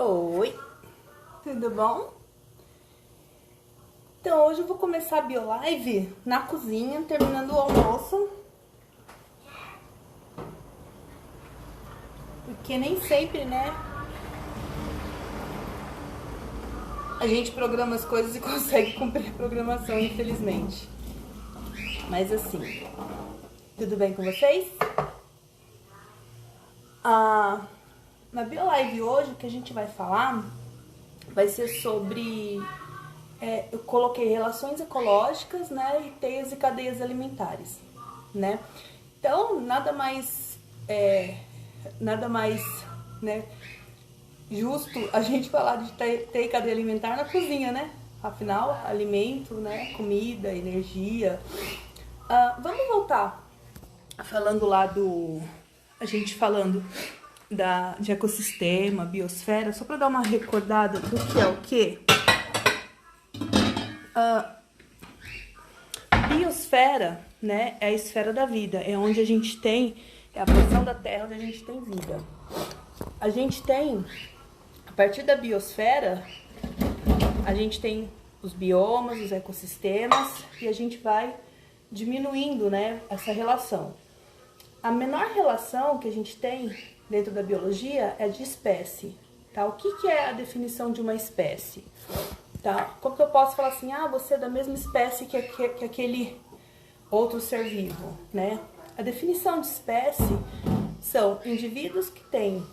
Oi, tudo bom? Então hoje eu vou começar a biolive na cozinha, terminando o almoço. Porque nem sempre, né, a gente programa as coisas e consegue cumprir a programação, infelizmente. Mas assim, tudo bem com vocês? Na biolive hoje, o que a gente vai falar vai ser sobre... eu coloquei relações ecológicas, né, e teias e cadeias alimentares, né? Então, nada mais, né, justo a gente falar de teia e cadeia alimentar na cozinha, né? Afinal, alimento, né, comida, energia. Vamos voltar falando lá do... A gente falando de ecossistema, biosfera, só para dar uma recordada do que é o quê? Biosfera, né, é a esfera da vida, é onde a gente tem, é a porção da Terra onde a gente tem vida. A gente tem, a partir da biosfera, a gente tem os biomas, os ecossistemas, e a gente vai diminuindo, né, essa relação. A menor relação que a gente tem dentro da biologia é de espécie, tá? O que é a definição de uma espécie? Tá? Como que eu posso falar assim, você é da mesma espécie que aquele outro ser vivo, né? A definição de espécie são indivíduos que têm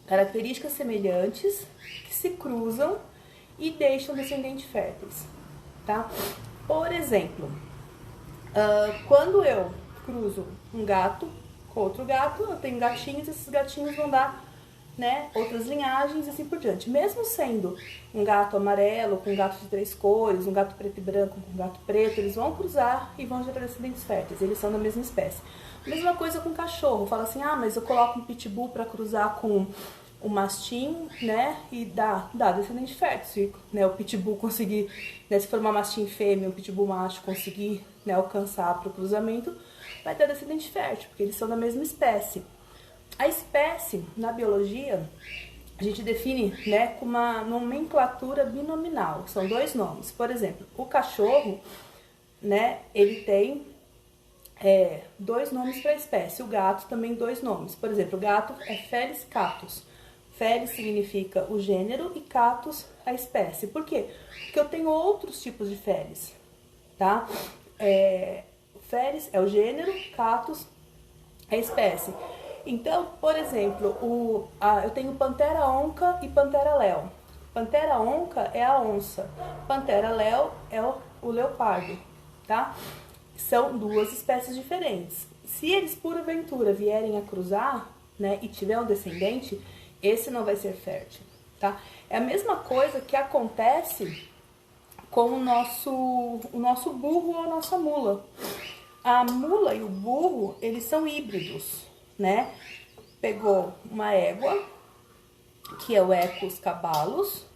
características semelhantes, que se cruzam e deixam descendentes férteis, tá? Por exemplo, quando eu cruzo um gato com outro gato, eu tenho gatinhos, esses gatinhos vão dar, né, outras linhagens e assim por diante. Mesmo sendo um gato amarelo com um gato de 3 cores, um gato preto e branco com um gato preto, eles vão cruzar e vão gerar descendentes férteis, eles são da mesma espécie. Mesma coisa com cachorro, fala assim, mas eu coloco um pitbull para cruzar com um mastim, né, e dá descendente fértil. Se, né, o pitbull conseguir, né, se for uma mastim fêmea, o pitbull macho conseguir, né, alcançar para o cruzamento, vai ter descendente fértil, porque eles são da mesma espécie. A espécie, na biologia, a gente define, né, com uma nomenclatura binominal, são 2 nomes. Por exemplo, o cachorro, né, ele tem 2 nomes para a espécie, o gato também 2 nomes. Por exemplo, o gato é Felis catus. Felis significa o gênero e catus a espécie. Por quê? Porque eu tenho outros tipos de Felis, tá? Felis é o gênero, catus é a espécie. Então, por exemplo, eu tenho Panthera onca e Panthera leo. Panthera onca é a onça, Panthera leo é o leopardo, tá? São 2 espécies diferentes. Se eles, porventura, vierem a cruzar, né, e tiver um descendente, esse não vai ser fértil, tá? É a mesma coisa que acontece com o nosso burro ou a nossa mula. A mula e o burro, eles são híbridos, né? Pegou uma égua, que é o Equus cabalus,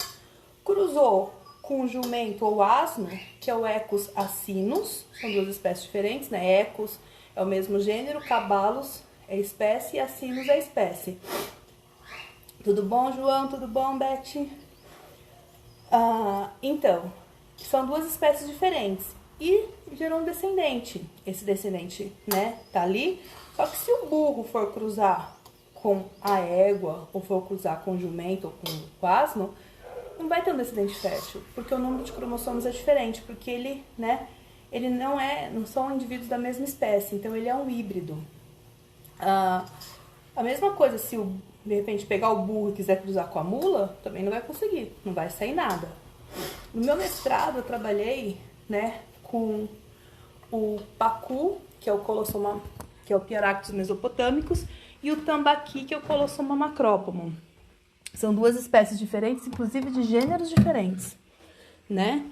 cruzou com o jumento ou asno, que é o Equus asinus, são 2 espécies diferentes, né? Equus é o mesmo gênero, cabalus é espécie e asinus é espécie. Tudo bom, João? Tudo bom, Beth? Então, são 2 espécies diferentes e gerou um descendente. Esse descendente, né, tá ali. Só que se o burro for cruzar com a égua, ou for cruzar com o jumento ou com o asno, não vai ter um descendente fértil, porque o número de cromossomos é diferente, porque ele, né, ele não são indivíduos da mesma espécie, então ele é um híbrido. A mesma coisa, se de repente pegar o burro e quiser cruzar com a mula, também não vai conseguir, não vai sair nada. No meu mestrado eu trabalhei, né, com o pacu, que é o Colossoma, que é o Piaractos mesopotâmicos, e o tambaqui, que é o Colossoma macropomon. São 2 espécies diferentes, inclusive de gêneros diferentes, né?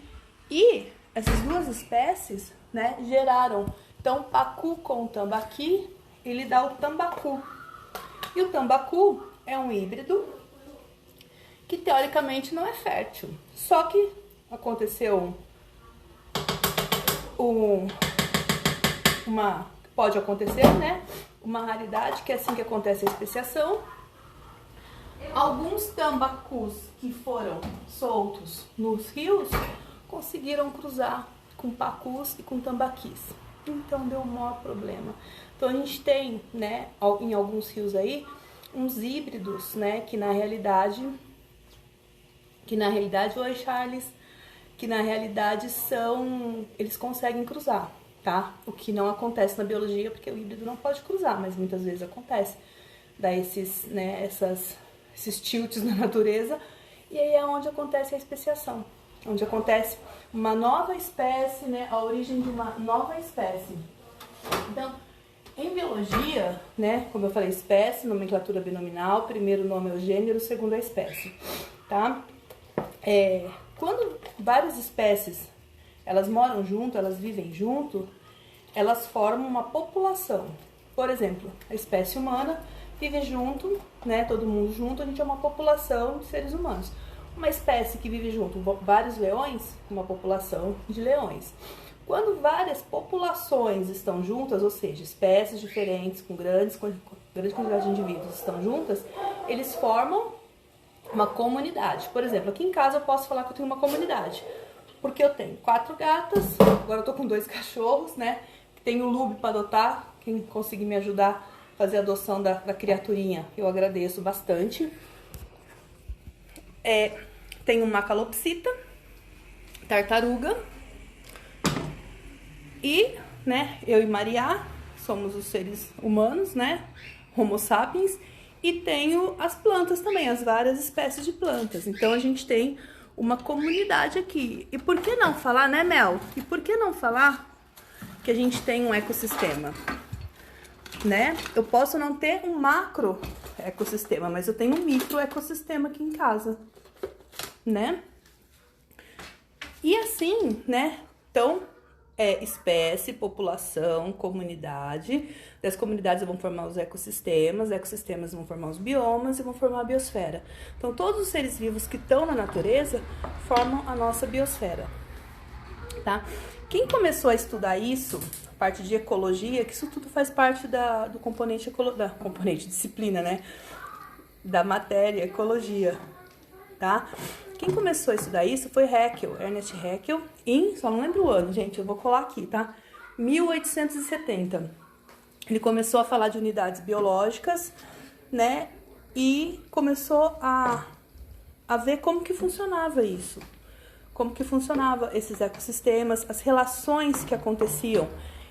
E essas 2 espécies, né, geraram, então, o pacu com o tambaqui, ele dá o tambacu. E o tambacu é um híbrido que, teoricamente, não é fértil. Só que aconteceu pode acontecer, né? Uma raridade, que é assim que acontece a especiação. Alguns tambacus que foram soltos nos rios conseguiram cruzar com pacus e com tambaquis. Então deu um maior problema. Então a gente tem, né, em alguns rios aí, uns híbridos, né, que na realidade, oi Charles, que na realidade eles conseguem cruzar, tá? O que não acontece na biologia, porque o híbrido não pode cruzar, mas muitas vezes acontece. Dá esses, né, esses tilts na natureza, e aí é onde acontece a especiação, onde acontece uma nova espécie, né, a origem de uma nova espécie. Então, em biologia, né, como eu falei, espécie, nomenclatura binominal, primeiro nome é o gênero, segundo é a espécie, tá? Quando várias espécies, elas moram junto, elas vivem junto, elas formam uma população. Por exemplo, a espécie humana vive junto, né, todo mundo junto, a gente é uma população de seres humanos. Uma espécie que vive junto, vários leões, uma população de leões. Quando várias populações estão juntas, ou seja, espécies diferentes, com grande quantidade de indivíduos estão juntas, eles formam uma comunidade. Por exemplo, aqui em casa eu posso falar que eu tenho uma comunidade, porque eu tenho 4 gatas, agora eu tô com 2 cachorros, né? Tenho o Lube para adotar, quem conseguir me ajudar a fazer a adoção da criaturinha, eu agradeço bastante. Tenho uma calopsita, tartaruga, e, né, eu e Maria somos os seres humanos, né, Homo sapiens, e tenho as plantas também, as várias espécies de plantas. Então a gente tem uma comunidade aqui. E por que não falar, né, Mel? E por que não falar que a gente tem um ecossistema, né? Eu posso não ter um macro ecossistema, mas eu tenho um micro ecossistema aqui em casa, né? E assim, né? Então, espécie, população, comunidade. Das comunidades vão formar os ecossistemas vão formar os biomas e vão formar a biosfera. Então, todos os seres vivos que estão na natureza formam a nossa biosfera, tá? Quem começou a estudar isso, a parte de ecologia, que isso tudo faz parte do componente disciplina, né? Da matéria ecologia, tá? Quem começou a estudar isso foi Ernest Haeckel, só não lembro o ano, gente, eu vou colar aqui, tá? 1870. Ele começou a falar de unidades biológicas, né? E começou a ver como que funcionava isso. Como que funcionava esses ecossistemas, as relações que aconteciam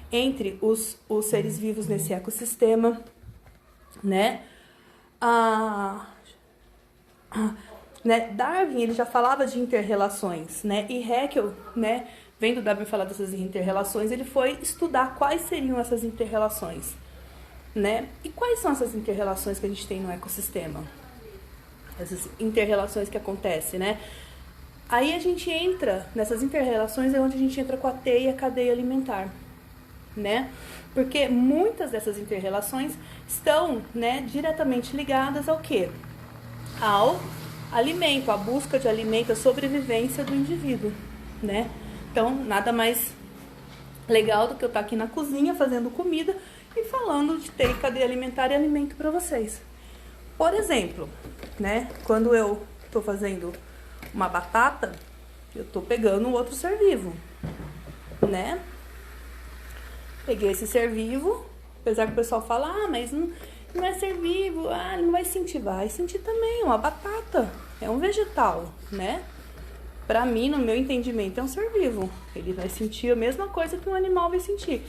entre os seres vivos nesse ecossistema, né? Darwin, ele já falava de inter-relações, né? E Haeckel, né, vendo Darwin falar dessas inter-relações, ele foi estudar quais seriam essas inter-relações, né? E quais são essas inter-relações que a gente tem no ecossistema? Essas inter-relações que acontecem, né? Aí a gente entra nessas inter-relações, é onde a gente entra com a teia e a cadeia alimentar, né? Porque muitas dessas inter-relações estão, né, diretamente ligadas ao quê? Ao alimento, a busca de alimento, a sobrevivência do indivíduo, né? Então, nada mais legal do que eu estar aqui na cozinha fazendo comida e falando de teia, cadeia alimentar e alimento para vocês. Por exemplo, né? Quando eu estou fazendo uma batata, eu estou pegando um outro ser vivo, né? Peguei esse ser vivo, apesar que o pessoal fala, mas não é ser vivo, não vai sentir. Vai sentir também, uma batata é um vegetal, né? Pra mim, no meu entendimento, é um ser vivo. Ele vai sentir a mesma coisa que um animal vai sentir.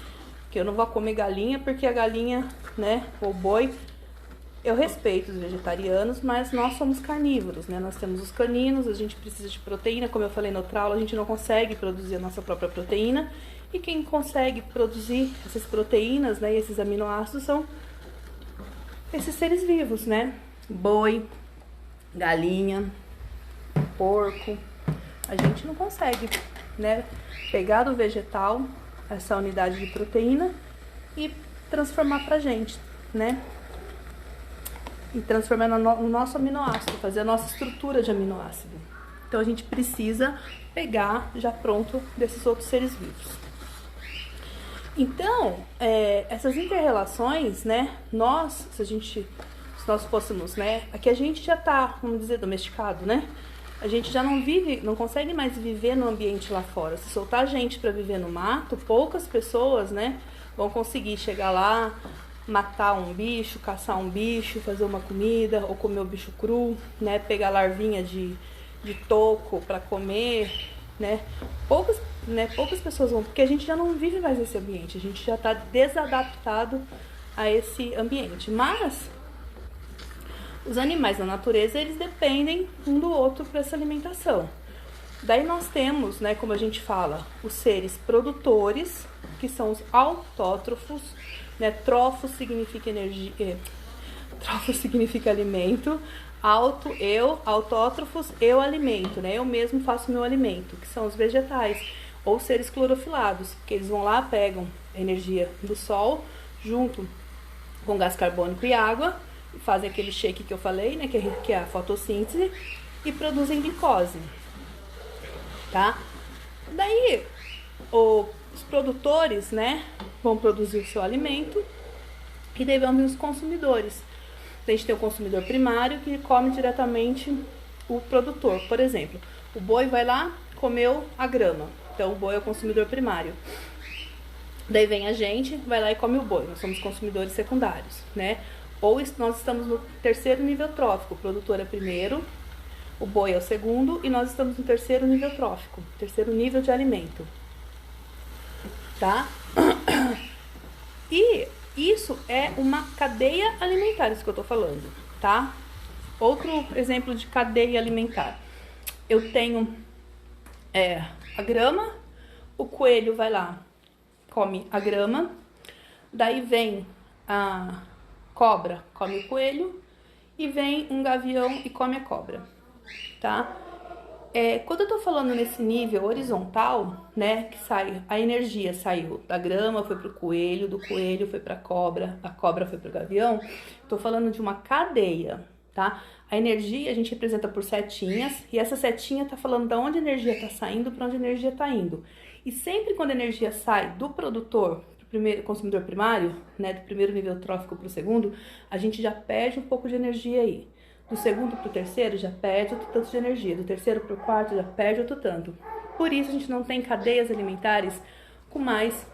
Que eu não vou comer galinha, porque a galinha, né, ou boi, eu respeito os vegetarianos, mas nós somos carnívoros, né? Nós temos os caninos, a gente precisa de proteína, como eu falei no outro aula, a gente não consegue produzir a nossa própria proteína. E quem consegue produzir essas proteínas, né, e esses aminoácidos são esses seres vivos, né? Boi, galinha, porco. A gente não consegue, né, pegar do vegetal essa unidade de proteína e transformar pra gente, né? E transformar no nosso aminoácido, fazer a nossa estrutura de aminoácido. Então a gente precisa pegar já pronto desses outros seres vivos. Então, essas inter-relações, né, nós, se a gente se nós fôssemos, né? Aqui a gente já tá, vamos dizer, domesticado, né? A gente já não vive, não consegue mais viver no ambiente lá fora. Se soltar a gente para viver no mato, poucas pessoas, né, vão conseguir chegar lá, matar um bicho, caçar um bicho, fazer uma comida, ou comer o bicho cru, né, pegar larvinha de toco para comer, né? Poucas pessoas vão, porque a gente já não vive mais nesse ambiente, a gente já está desadaptado a esse ambiente. Mas os animais da natureza, eles dependem um do outro para essa alimentação. Daí nós temos, né, como a gente fala, os seres produtores, que são os autótrofos, né? Trofos significa energia, trofos significa alimento, autótrofos, eu alimento, né? Eu mesmo faço meu alimento, que são os vegetais, ou seres clorofilados, que eles vão lá, pegam a energia do sol, junto com gás carbônico e água, fazem aquele shake que eu falei, né, que é a fotossíntese, e produzem glicose, tá? Daí, os produtores, né, vão produzir o seu alimento, e daí vão vir os consumidores. A gente tem o consumidor primário, que come diretamente o produtor. Por exemplo, o boi vai lá, comeu a grama, então o boi é o consumidor primário. Daí vem a gente, vai lá e come o boi, nós somos consumidores secundários, né? Ou nós estamos no terceiro nível trófico, o produtor é primeiro, o boi é o segundo, e nós estamos no terceiro nível trófico, terceiro nível de alimento, tá? E isso é uma cadeia alimentar, isso que eu tô falando, tá? Outro exemplo de cadeia alimentar. Eu tenho a grama, o coelho vai lá, come a grama, daí vem a cobra, come o coelho, e vem um gavião e come a cobra, tá? Quando eu tô falando nesse nível horizontal, né, que a energia saiu da grama, foi pro coelho, do coelho foi pra cobra, a cobra foi pro gavião, tô falando de uma cadeia, tá? A energia a gente representa por setinhas, e essa setinha tá falando de onde a energia tá saindo, para onde a energia tá indo. E sempre quando a energia sai do produtor pro primeiro consumidor primário, né, do primeiro nível trófico pro segundo, a gente já perde um pouco de energia aí. Do segundo para o terceiro já perde outro tanto de energia, do terceiro para o quarto já perde outro tanto. Por isso a gente não tem cadeias alimentares com mais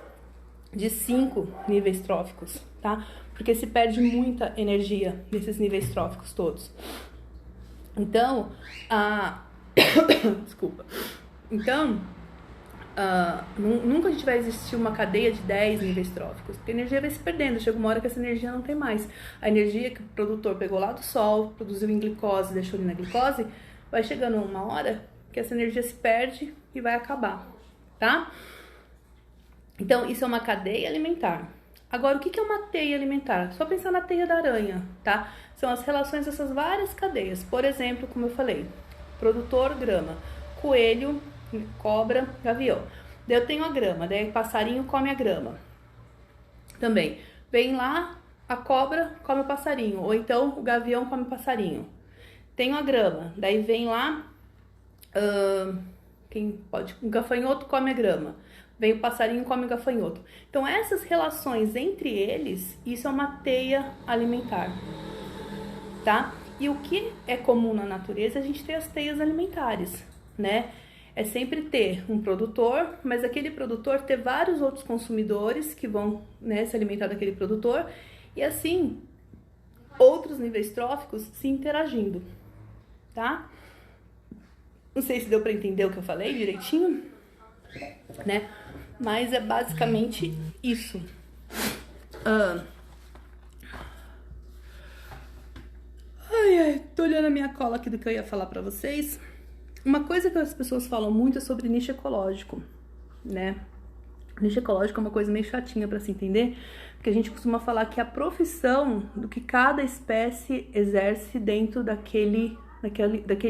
de 5 níveis tróficos, tá? Porque se perde muita energia nesses níveis tróficos todos. Então, desculpa. Então, nunca a gente vai existir uma cadeia de 10 níveis tróficos, porque a energia vai se perdendo, chega uma hora que essa energia não tem mais. A energia que o produtor pegou lá do sol, produziu em glicose, deixou ali na glicose, vai chegando uma hora que essa energia se perde e vai acabar, tá? Então, isso é uma cadeia alimentar. Agora, o que é uma teia alimentar? Só pensar na teia da aranha, tá? São as relações dessas várias cadeias. Por exemplo, como eu falei, produtor, grama, coelho, cobra, gavião. Daí eu tenho a grama, daí o passarinho come a grama. Também, vem lá, a cobra come o passarinho, ou então o gavião come o passarinho. Tenho a grama, daí vem lá, um gafanhoto come a grama. Vem o passarinho, come o gafanhoto. Então, essas relações entre eles, isso é uma teia alimentar, tá? E o que é comum na natureza, a gente tem as teias alimentares, né? É sempre ter um produtor, mas aquele produtor ter vários outros consumidores que vão, né, se alimentar daquele produtor, e assim, outros níveis tróficos se interagindo, tá? Não sei se deu para entender o que eu falei direitinho, né? Mas é basicamente isso. Tô olhando a minha cola aqui do que eu ia falar pra vocês. Uma coisa que as pessoas falam muito é sobre nicho ecológico, né? Nicho ecológico é uma coisa meio chatinha pra se entender, porque a gente costuma falar que a profissão do que cada espécie exerce dentro daquele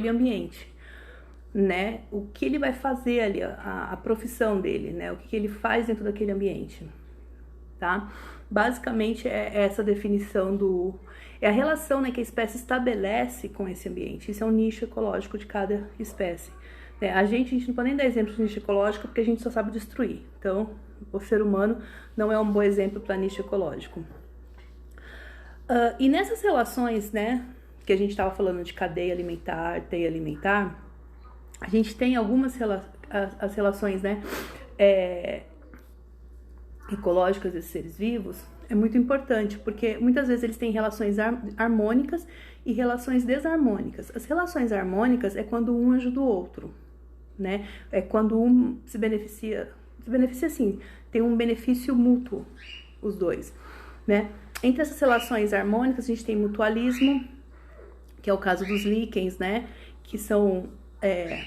ambiente, né? O que ele vai fazer ali, a profissão dele, né? O que ele faz dentro daquele ambiente, tá? Basicamente é essa definição é a relação, né, que a espécie estabelece com esse ambiente. Isso é um nicho ecológico de cada espécie, né? A gente não pode nem dar exemplo de nicho ecológico porque a gente só sabe destruir. Então, o ser humano não é um bom exemplo para nicho ecológico. E nessas relações, né, que a gente estava falando de cadeia alimentar, teia alimentar, a gente tem algumas as relações, né, ecológicas desses seres vivos, é muito importante, porque muitas vezes eles têm relações harmônicas e relações desarmônicas. As relações harmônicas é quando um ajuda o outro, né? É quando um se beneficia assim, tem um benefício mútuo, os dois, né? Entre essas relações harmônicas, a gente tem mutualismo, que é o caso dos líquens, né? Que são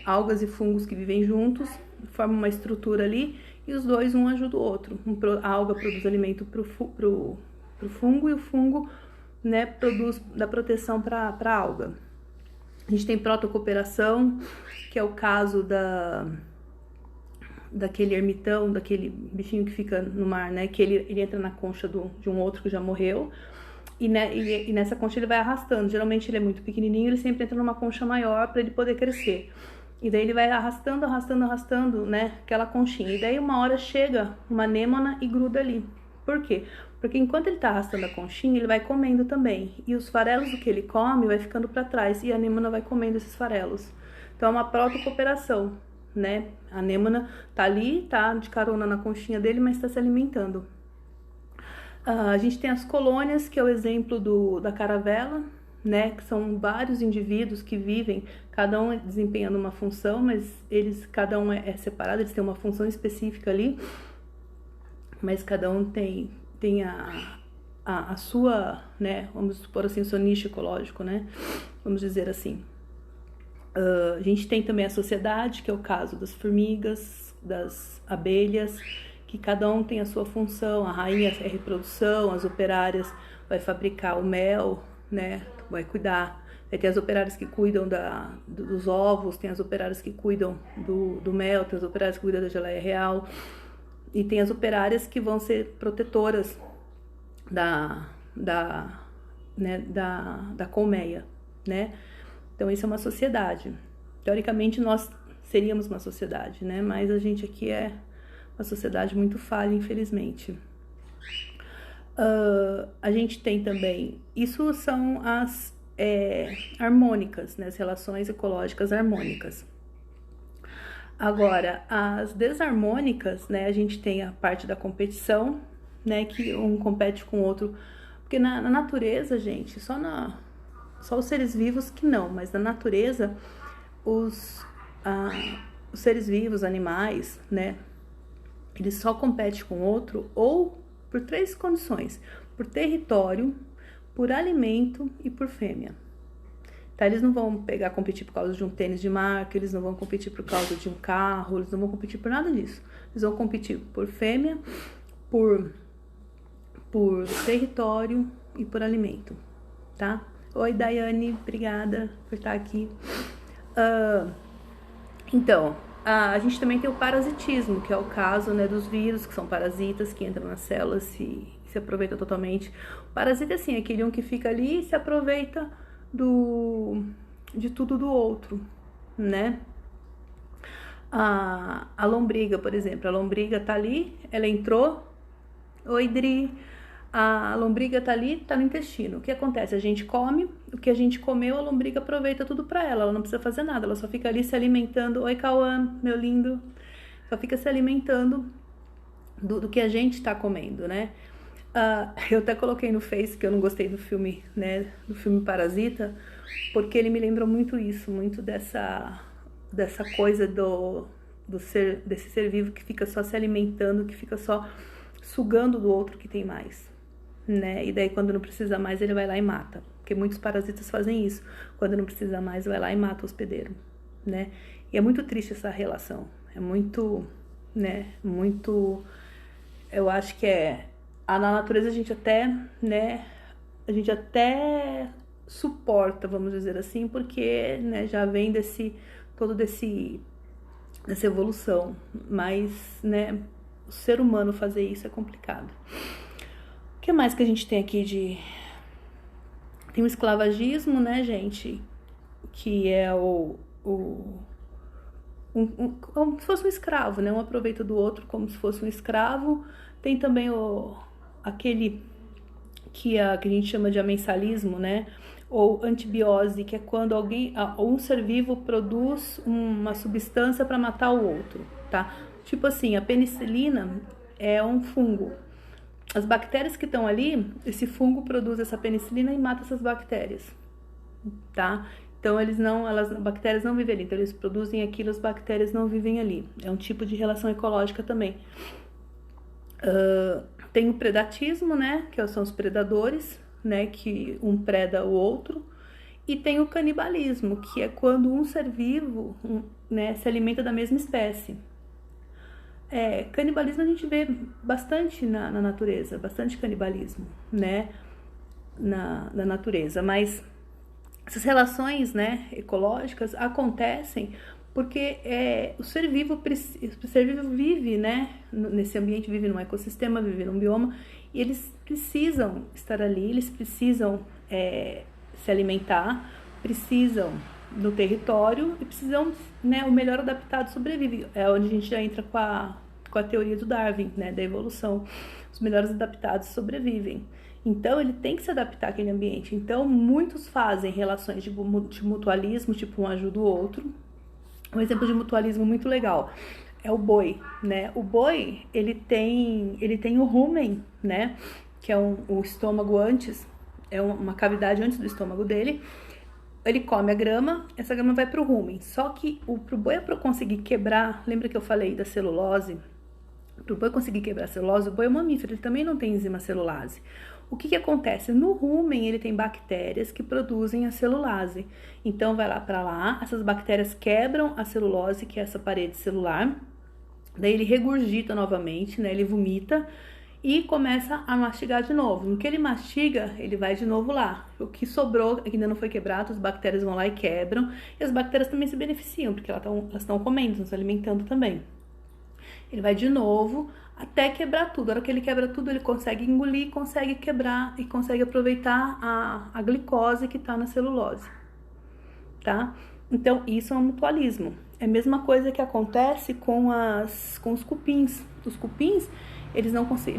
algas e fungos que vivem juntos, formam uma estrutura ali, e os dois, um ajuda o outro. A alga produz alimento pro fungo, e o fungo, né, produz da proteção para a alga. A gente tem protocooperação, que é o caso daquele ermitão, daquele bichinho que fica no mar, né, que ele entra na concha de um outro que já morreu, e nessa concha ele vai arrastando. Geralmente ele é muito pequenininho, ele sempre entra numa concha maior para ele poder crescer. E daí ele vai arrastando, né, aquela conchinha. E daí uma hora chega uma anêmona e gruda ali. Por quê? Porque enquanto ele tá arrastando a conchinha, ele vai comendo também. E os farelos do que ele come vai ficando para trás. E a anêmona vai comendo esses farelos. Então é uma protocooperação, né? A anêmona tá ali, tá de carona na conchinha dele, mas está se alimentando. A gente tem as colônias, que é o exemplo da caravela, né, que são vários indivíduos que vivem, cada um desempenhando uma função, mas cada um é separado, eles têm uma função específica ali, mas cada um tem a sua, né, vamos supor assim, o seu nicho ecológico, né, vamos dizer assim. A gente tem também a sociedade, que é o caso das formigas, das abelhas, que cada um tem a sua função. A rainha é a reprodução, as operárias vai fabricar o mel, né, vai cuidar. Aí tem as operárias que cuidam dos ovos, tem as operárias que cuidam do mel, tem as operárias que cuidam da geleia real, e tem as operárias que vão ser protetoras da colmeia, né? Então isso é uma sociedade. Teoricamente nós seríamos uma sociedade, né? Mas a gente aqui é uma sociedade muito falha, infelizmente. A gente tem também, isso são as harmônicas, né, as relações ecológicas harmônicas. Agora, as desarmônicas, né, a gente tem a parte da competição, né, que um compete com o outro, porque na natureza, gente, só os seres vivos que não, mas na natureza, os seres vivos, animais, né, eles só competem com o outro ou por 3 condições: por território, por alimento e por fêmea. Tá? Eles não vão competir por causa de um tênis de marca, eles não vão competir por causa de um carro, eles não vão competir por nada disso. Eles vão competir por fêmea, por território e por alimento, tá? Oi, Daiane, obrigada por estar aqui. Então, a gente também tem o parasitismo, que é o caso, né, dos vírus, que são parasitas, que entram nas células e se aproveitam totalmente. O parasita, assim, é aquele um que fica ali e se aproveita de tudo do outro, né? A lombriga, por exemplo, a lombriga tá ali, ela entrou, oi, Dri, a lombriga tá ali, tá no intestino. O que acontece? A gente come, o que a gente comeu, a lombriga aproveita tudo pra ela não precisa fazer nada, ela só fica ali se alimentando. Oi, Cauã, meu lindo. Só fica se alimentando do que a gente tá comendo, né? Eu até coloquei no Face que eu não gostei do filme, né, do filme Parasita, porque ele me lembrou muito isso, muito dessa coisa desse ser vivo que fica só se alimentando, que fica só sugando do outro que tem mais, né? E daí quando não precisa mais ele vai lá e mata, porque muitos parasitas fazem isso. Quando não precisa mais vai lá e mata o hospedeiro, né? E é muito triste essa relação, é muito, né, muito, eu acho que na natureza a gente até, né, a gente até suporta, vamos dizer assim, porque, né, já vem dessa evolução, mas, né, o ser humano fazer isso é complicado. O que mais que a gente tem aqui tem o esclavagismo, né, gente, que é como se fosse um escravo, né, um aproveita do outro como se fosse um escravo. Tem também aquele que a gente chama de amensalismo, né? Ou antibiose, que é quando um ser vivo produz uma substância para matar o outro, tá? Tipo assim, a penicilina é um fungo. As bactérias que estão ali, esse fungo produz essa penicilina e mata essas bactérias, tá? Então as bactérias não vivem ali, então eles produzem aquilo, as bactérias não vivem ali. É um tipo de relação ecológica também. Tem o predatismo, né, que são os predadores, né, que um preda o outro, e tem o canibalismo, que é quando um ser vivo, né, se alimenta da mesma espécie. Canibalismo a gente vê bastante na natureza, bastante canibalismo, né, na natureza, mas essas relações, né, ecológicas acontecem porque o ser vivo vive, né, nesse ambiente, vive num ecossistema, vive num bioma, e eles precisam estar ali, eles precisam se alimentar, precisam no território e precisam, né, o melhor adaptado sobrevive. É onde a gente já entra com a teoria do Darwin, né, da evolução. Os melhores adaptados sobrevivem. Então, ele tem que se adaptar àquele ambiente. Então, muitos fazem relações de mutualismo, tipo um ajuda o outro. Um exemplo de mutualismo muito legal é o boi, né? O boi, ele tem o rumen, né? Que é o estômago antes, é uma cavidade antes do estômago dele. Ele come a grama, essa grama vai pro rumen. Só que pro boi conseguir quebrar, lembra que eu falei da celulose? Pro boi conseguir quebrar a celulose, o boi é um mamífero, ele também não tem enzima celulase. O que acontece? No rumen ele tem bactérias que produzem a celulase. Então vai lá para lá, essas bactérias quebram a celulose, que é essa parede celular. Daí ele regurgita novamente, né? Ele vomita e começa a mastigar de novo. No que ele mastiga, ele vai de novo lá. O que sobrou, que ainda não foi quebrado, as bactérias vão lá e quebram. E as bactérias também se beneficiam, porque elas estão comendo, estão se alimentando também. Ele vai de novo até quebrar tudo. A hora que ele quebra tudo, ele consegue engolir, consegue quebrar e consegue aproveitar a glicose que está na celulose, tá? Então, isso é um mutualismo. É a mesma coisa que acontece com os cupins. Os cupins, eles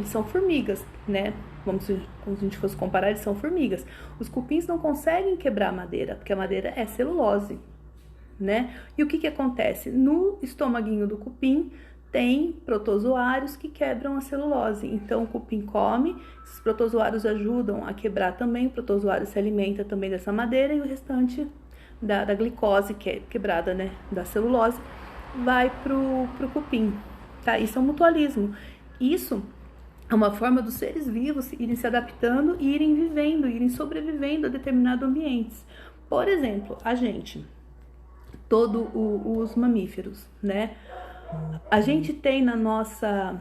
são formigas, né? Como se a gente fosse comparar, eles são formigas. Os cupins não conseguem quebrar a madeira, porque a madeira é celulose, né? E o que acontece? No estomaguinho do cupim, tem protozoários que quebram a celulose. Então, o cupim come, esses protozoários ajudam a quebrar também, o protozoário se alimenta também dessa madeira e o restante da glicose, que é quebrada, né, da celulose, vai pro cupim, tá? Isso é um mutualismo. Isso é uma forma dos seres vivos irem se adaptando e irem vivendo, irem sobrevivendo a determinados ambientes. Por exemplo, a gente, todos os mamíferos, né? A gente tem nas nossas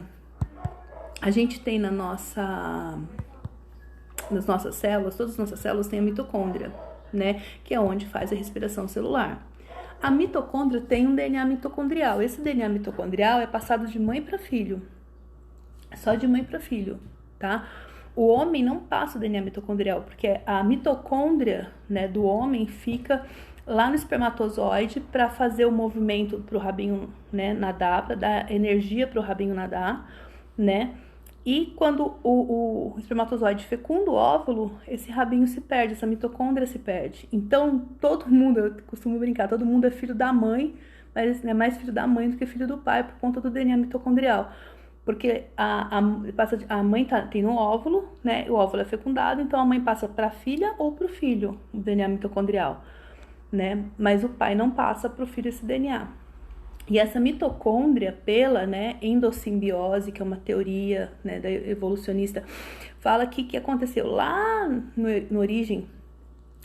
células, todas as nossas células têm a mitocôndria, né? Que é onde faz a respiração celular. A mitocôndria tem um DNA mitocondrial. Esse DNA mitocondrial é passado de mãe para filho. Só de mãe para filho, tá? O homem não passa o DNA mitocondrial, porque a mitocôndria, né, do homem fica lá no espermatozoide para fazer o movimento para o rabinho, né, nadar, para dar energia para o rabinho nadar, né? E quando o espermatozoide fecunda o óvulo, esse rabinho se perde, essa mitocôndria se perde. Então, todo mundo, eu costumo brincar, todo mundo é filho da mãe, mas é mais filho da mãe do que filho do pai por conta do DNA mitocondrial. Porque a mãe tem no óvulo, né? O óvulo é fecundado, então a mãe passa para a filha ou para o filho o DNA mitocondrial, né? Mas o pai não passa para o filho esse DNA. E essa mitocôndria, pela, né, endossimbiose, que é uma teoria, né, da evolucionista, fala que aconteceu lá no origem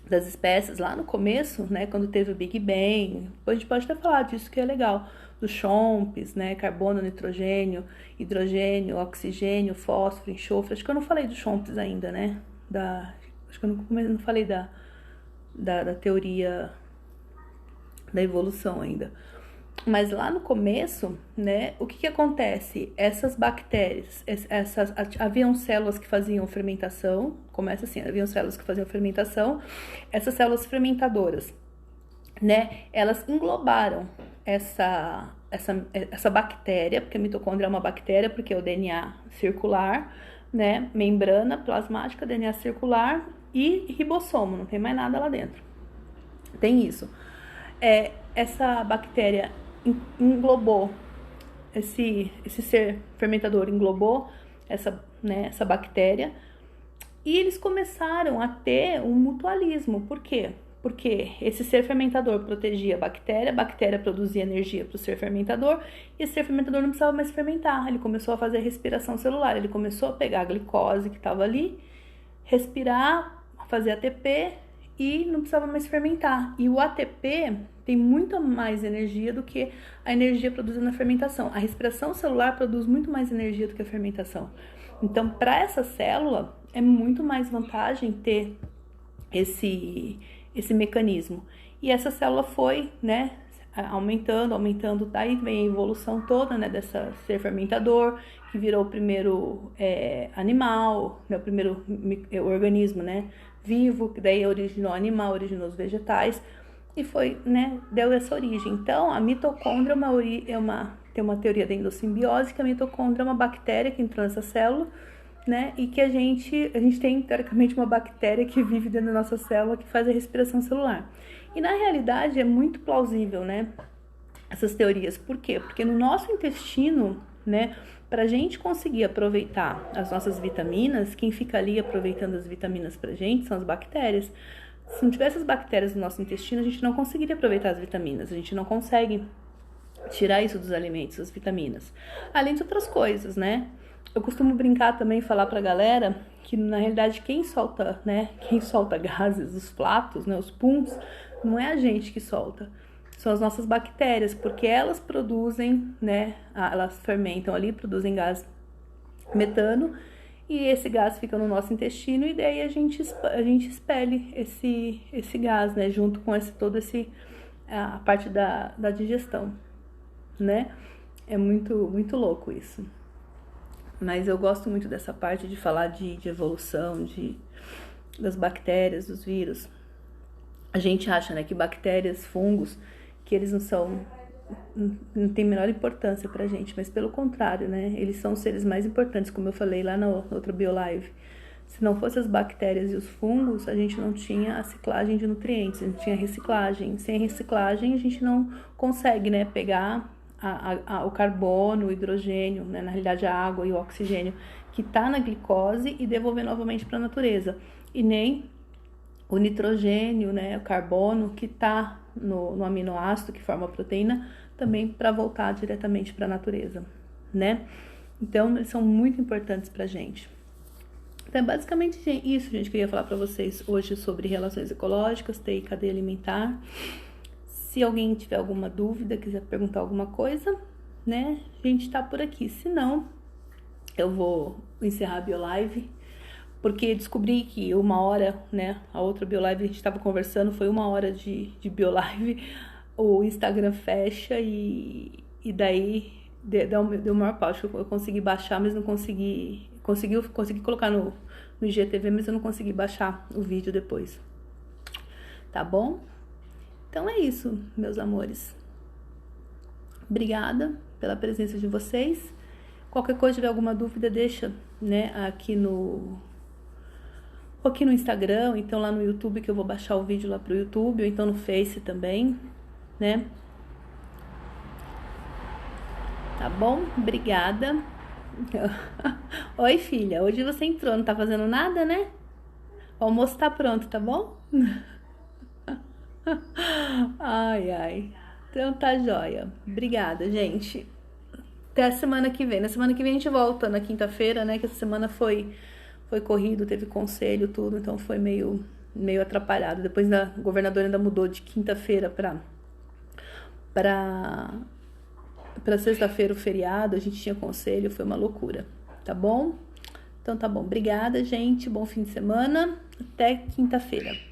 das espécies, lá no começo, né, quando teve o Big Bang. Depois a gente pode até falar disso, que é legal, dos chomps, né, carbono, nitrogênio, hidrogênio, oxigênio, fósforo, enxofre. Acho que eu não falei dos chomps ainda, né? Acho que eu não falei da teoria da evolução ainda. Mas lá no começo, né, o que acontece? Essas bactérias, haviam células que faziam fermentação, começa assim, haviam células que faziam fermentação, essas células fermentadoras, né, elas englobaram essa bactéria, porque a mitocôndria é uma bactéria, porque é o DNA circular, né? Membrana plasmática, DNA circular e ribossomo, não tem mais nada lá dentro. Tem isso. Essa bactéria englobou, esse ser fermentador englobou essa bactéria, e eles começaram a ter um mutualismo. Por quê? Porque esse ser fermentador protegia a bactéria produzia energia para o ser fermentador, e esse ser fermentador não precisava mais fermentar, ele começou a fazer respiração celular, ele começou a pegar a glicose que estava ali, respirar, fazer ATP, e não precisava mais fermentar. E o ATP tem muito mais energia do que a energia produzida na fermentação. A respiração celular produz muito mais energia do que a fermentação. Então, para essa célula, é muito mais vantagem ter esse mecanismo. E essa célula foi, né, aumentando, daí vem a evolução toda, né, dessa ser fermentador, que virou o primeiro animal, né, o primeiro organismo, né, vivo, que daí originou animal, originou os vegetais, e foi, né, deu essa origem. Então, a mitocôndria tem uma teoria da endossimbiose, que a mitocôndria é uma bactéria que entrou nessa célula, né, e que a gente tem, teoricamente, uma bactéria que vive dentro da nossa célula, que faz a respiração celular. E, na realidade, é muito plausível, né, essas teorias. Por quê? Porque no nosso intestino, né, para a gente conseguir aproveitar as nossas vitaminas, quem fica ali aproveitando as vitaminas pra gente são as bactérias. Se não tivesse as bactérias no nosso intestino, a gente não conseguiria aproveitar as vitaminas, a gente não consegue tirar isso dos alimentos, as vitaminas. Além de outras coisas, né? Eu costumo brincar também, falar pra galera que, na realidade, quem solta gases, os flatos, né, os puns, não é a gente que solta, são as nossas bactérias, porque elas produzem, né, elas fermentam ali, produzem gás metano, e esse gás fica no nosso intestino, e daí a gente expele esse gás, né, junto com a parte da digestão, né? É muito, muito louco isso. Mas eu gosto muito dessa parte de falar de evolução, das bactérias, dos vírus. A gente acha, né, que bactérias, fungos, que eles não tem a menor importância pra gente, mas pelo contrário, né, eles são os seres mais importantes, como eu falei lá na outra BioLive. Se não fossem as bactérias e os fungos, a gente não tinha a ciclagem de nutrientes, a gente tinha reciclagem. Sem reciclagem, a gente não consegue, né, pegar o carbono, o hidrogênio, né, na realidade a água e o oxigênio que está na glicose e devolver novamente para a natureza. E nem o nitrogênio, né, o carbono que está no aminoácido que forma a proteína, também para voltar diretamente para a natureza, né? Então, eles são muito importantes para a gente. Então, é basicamente isso, gente, que eu ia falar para vocês hoje sobre relações ecológicas, TI, cadeia alimentar. Se alguém tiver alguma dúvida, quiser perguntar alguma coisa, né, a gente tá por aqui. Se não, eu vou encerrar a BioLive, porque descobri que 1 hora, né, a outra BioLive a gente tava conversando, foi 1 hora de BioLive, o Instagram fecha e daí deu maior pau. Eu consegui baixar, mas não consegui colocar no IGTV, mas eu não consegui baixar o vídeo depois. Tá bom? Então é isso, meus amores. Obrigada pela presença de vocês. Qualquer coisa, tiver alguma dúvida, deixa, né, aqui no Instagram, ou então lá no YouTube, que eu vou baixar o vídeo lá pro YouTube, ou então no Face também, né? Tá bom? Obrigada. Oi, filha. Hoje você entrou, não tá fazendo nada, né? O almoço tá pronto, tá bom? Ai. Então tá joia. Obrigada, gente. Até a semana que vem. Na semana que vem a gente volta na quinta-feira, né? Que essa semana foi corrido, teve conselho, tudo, então foi meio atrapalhado. Depois a governadora ainda mudou de quinta-feira pra sexta-feira o feriado, a gente tinha conselho, foi uma loucura, tá bom? Então tá bom. Obrigada, gente. Bom fim de semana. Até quinta-feira.